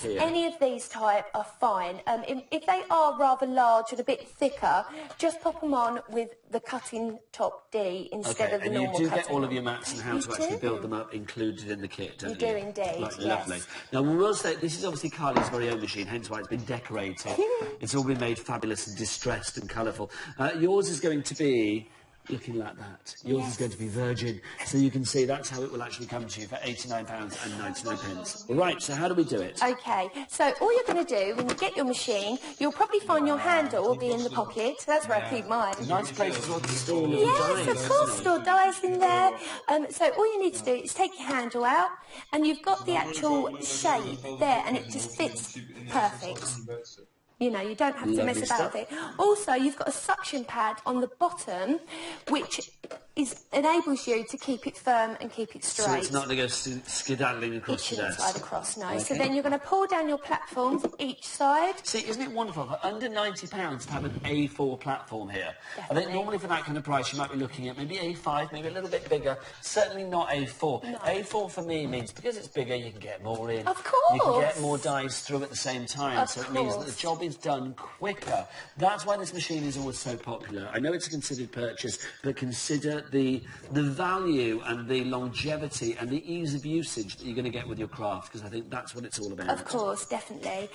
here. Any of these type are fine. If they are rather large and a bit thicker, just pop them on with the cutting top D instead of the normal cutting. And you do get all of your mats and how to actually build them up included in the kit, don't you? You do indeed, Like, yes. Lovely. Now, we will say, this is obviously Carly's very own machine, hence why it's been decorated. It's all been made fabulous and distressed and colourful. Yours is going to be looking like that. Yours is going to be virgin. So you can see that's how it will actually come to you for £89.99. Right, so how do we do it? Okay, so all you're going to do when you get your machine, you'll probably find your handle will be in the pocket. So that's where I keep mine. Nice place as well to store all of Yes, of course, store dies in there. So all you need to do is take your handle out, and you've got the actual shape there, and it just fits perfect. You know, you don't have to mess about with it. Also, you've got a suction pad on the bottom, which enables you to keep it firm and keep it straight. So it's not going to go skedaddling across the desk? It shouldn't slide across, no. Okay. So then you're going to pull down your platforms each side. See, isn't it wonderful? For under £90 to have an A4 platform here. Definitely. I think normally for that kind of price you might be looking at maybe A5, maybe a little bit bigger. Certainly not A4. No. A4 for me means because it's bigger you can get more in. Of course. You can get more dies through at the same time. So it means that the job is done quicker. That's why this machine is always so popular. I know it's a considered purchase, but consider the value and the longevity and the ease of usage that you're going to get with your craft, because I think that's what it's all about. Of course, definitely.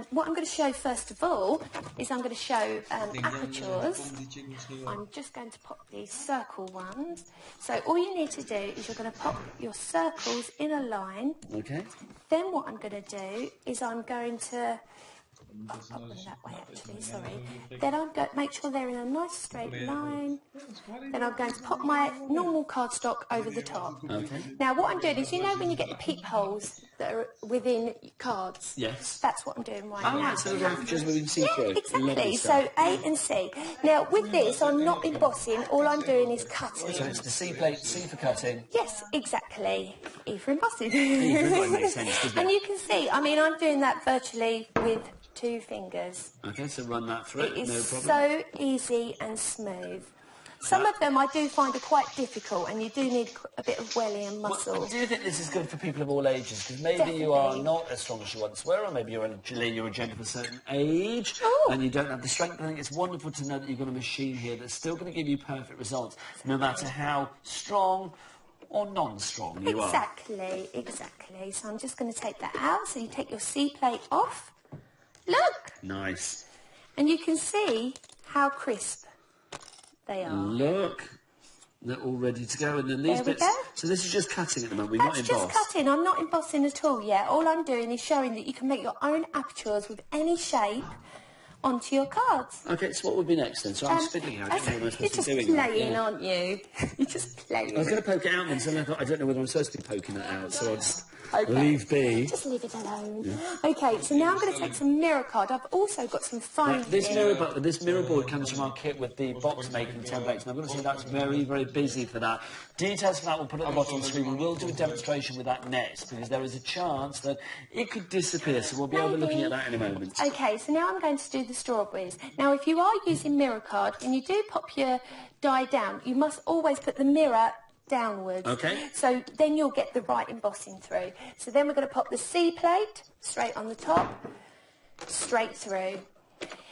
What I'm going to show first of all is I'm going to show apertures. I'm just going to pop these circle ones. So all you need to do is you're going to pop your circles in a line. Okay. Then what I'm going to do is I'm going to I'll pop them that way actually, sorry. Then I'm going to make sure they're in a nice straight line. Then I'm going to pop my normal cardstock over the top. Okay. Now what I'm doing is, you know when you get the peepholes that are within cards? Yes. That's what I'm doing right now. Right, so the just we can see through. Yeah, exactly. So A and C. Now with this, I'm not embossing, all I'm doing is cutting. So it's the C plate, C for cutting. Yes, exactly. E for embossing. E for embossing makes sense, doesn't it? And you can see, I mean, I'm doing that virtually with 2 fingers. Okay, so run that through, it is no problem. so easy and smooth. Some of them I do find are quite difficult, and you do need a bit of welly and muscle. Well, do you think this is good for people of all ages? Because maybe you are not as strong as you once were, or maybe you're a gent of a certain age, and you don't have the strength. I think it's wonderful to know that you've got a machine here that's still going to give you perfect results, no matter how strong or non-strong you are. Exactly, exactly. So I'm just going to take that out. So you take your C plate off. Look! Nice. And you can see how crisp they are. Look. They're all ready to go. And then these bits... So this is just cutting at the moment, That's not just embossed. cutting. I'm not embossing at all yet. All I'm doing is showing that you can make your own apertures with any shape onto your cards. OK, so what would be next then? So I'm fiddling out. I don't know what I'm supposed to be doing. You're just playing, aren't you? You're just playing. I was going to poke it out then, so I thought, I don't know whether I'm supposed to be poking that out, so I'll just leave be. Just leave it alone. Yeah. OK, so now I'm going to take some mirror card. I've also got some foam. This mirror board comes from our kit with the box making templates, and I've got to say that's very, very busy for that. Details for that we'll put at the bottom of the screen. We will do a demonstration with that next, because there is a chance that it could disappear, so we'll be able to looking at that in a moment. OK, so now I'm going to do the strawberries. Now, if you are using mirror card, when you do pop your die down, you must always put the mirror downwards. OK. So then you'll get the right embossing through. So then we're going to pop the C plate straight on the top, straight through.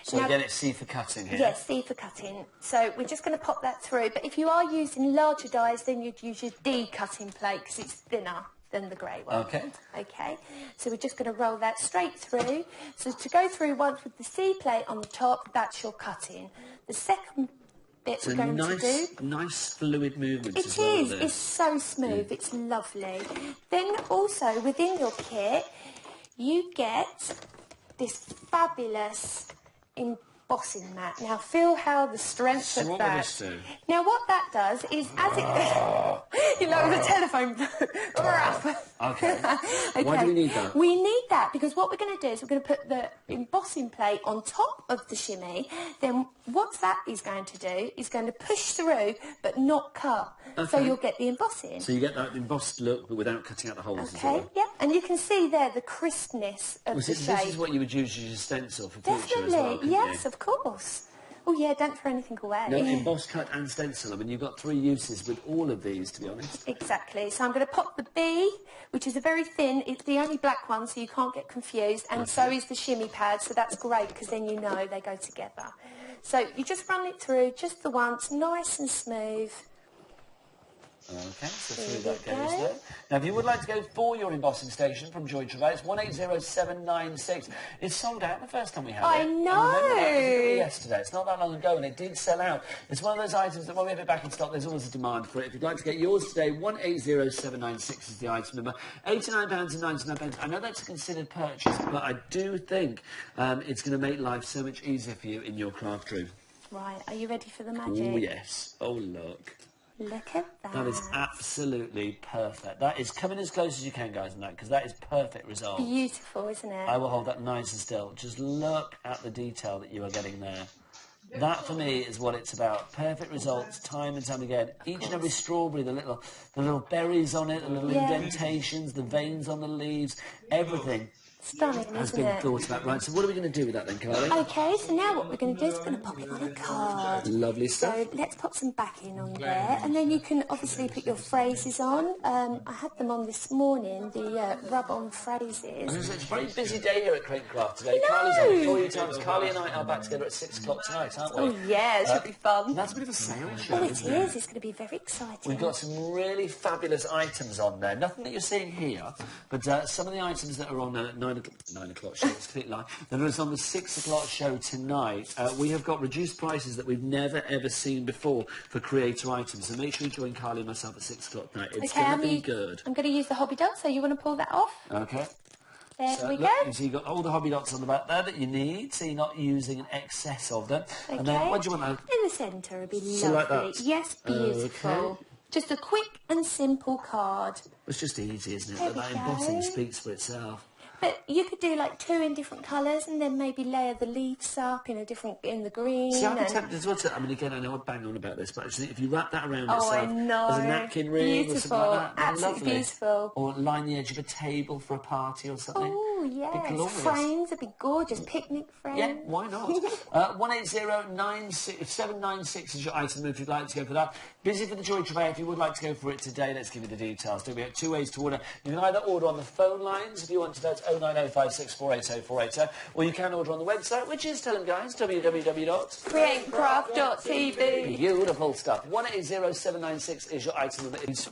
So now, again, it's C for cutting here? Yes, C for cutting. So we're just going to pop that through. But if you are using larger dies, then you'd use your D cutting plate because it's thinner than the grey one. OK. OK, so we're just going to roll that straight through. So to go through once with the C plate on the top, that's your cutting. The second bit we're going to do... nice fluid movement as well. It is. It's so smooth. It's lovely. Then also within your kit, you get this fabulous embossing mat. Now feel how the strength of that... So what will this do? Now what that does is as it... you know, the telephone... Okay. Why do we need that? We need that because what we're going to do is we're going to put the embossing plate on top of the shimmy. Then what that is going to do is going to push through but not cut. Okay. So you'll get the embossing. So you get that embossed look but without cutting out the holes as well. Okay, yeah. And you can see there the crispness of the shape. This is what you would use as your stencil for future as well, yes, of course. Oh, yeah, don't throw anything away. No, emboss, cut and stencil. I mean, you've got 3 uses with all of these, to be honest. Exactly. So I'm going to pop the B, which is a very thin, it's the only black one, so you can't get confused, and so is the shimmy pad, so that's great, because then you know they go together. So you just run it through just the once, nice and smooth. Okay, so through that goes there. Now, if you would like to go for your embossing station from Joy Trouvaille, it's 180796. It's sold out the first time we had it. I know. And remember that, it was yesterday. It's not that long ago, and it did sell out. It's one of those items that when we have it back in stock, there's always a demand for it. If you'd like to get yours today, 180796 is the item number. £89.99. I know that's a considered purchase, but I do think it's going to make life so much easier for you in your craft room. Right, are you ready for the magic? Oh, yes. Oh, look. Look at that. That is absolutely perfect. That is coming as close as you can, guys, on that, because that is perfect result. Beautiful, isn't it? I will hold that nice and still. Just look at the detail that you are getting there. That, for me, is what it's about. Perfect results, time and time again. Each and every strawberry, the little berries on it, the little indentations, the veins on the leaves, everything. Stunning, has isn't been it? thought about. Right, so what are we going to do with that then, Carly? Okay, so now what we're going to do is we're going to pop it on a card. Lovely stuff. So let's pop some backing on there, and then you can obviously put your phrases on. I had them on this morning, the rub-on phrases. It's a very busy day here at Create Craft today. No. Carly's on before you times. Carly and I are back together at 6 o'clock tonight, aren't we? Oh yeah, it should be fun. That's a bit of a sale show, Oh, it isn't it? is. It's going to be very exciting. We've got some really fabulous items on there. Nothing that you're seeing here, but some of the items that are on 9 o'clock show, it's completely lie, that are on the 6 o'clock show tonight. We have got reduced prices that we've never, ever seen before for creator items. So make sure you join Carly and myself at 6 o'clock tonight. It's going to be good. I'm going to use the hobby dot, so you want to pull that off? Okay. There we look, go. So you've got all the hobby dots on the back there that you need, so you're not using an excess of them. Okay. And then, what do you want to... In the centre, it'd be So like lovely. that? Yes, beautiful. Okay. Just a quick and simple card. It's just easy, isn't it? There That we embossing go. speaks for itself. But you could do like 2 in different colours, and then maybe layer the leaves up in the green. See, I'm tempted as well to... I mean, again, I know I bang on about this, but actually, if you wrap that around Oh, itself I know. as a napkin ring or something like that, Absolutely lovely. beautiful. Or line the edge of a table for a party or something. Oh, Be yes. glorious. Frames would be gorgeous. Picnic frames. Yeah, why not? 18096796 is your item if you'd like to go for that. Busy for the Joy Trouvaille. If you would like to go for it today, let's give you the details. We have 2 ways to order. You can either order on the phone lines if you want to. That's 09056480480, or you can order on the website, which is, tell them guys, www.createcraft.tv. Beautiful stuff. 180796 is your item number. It's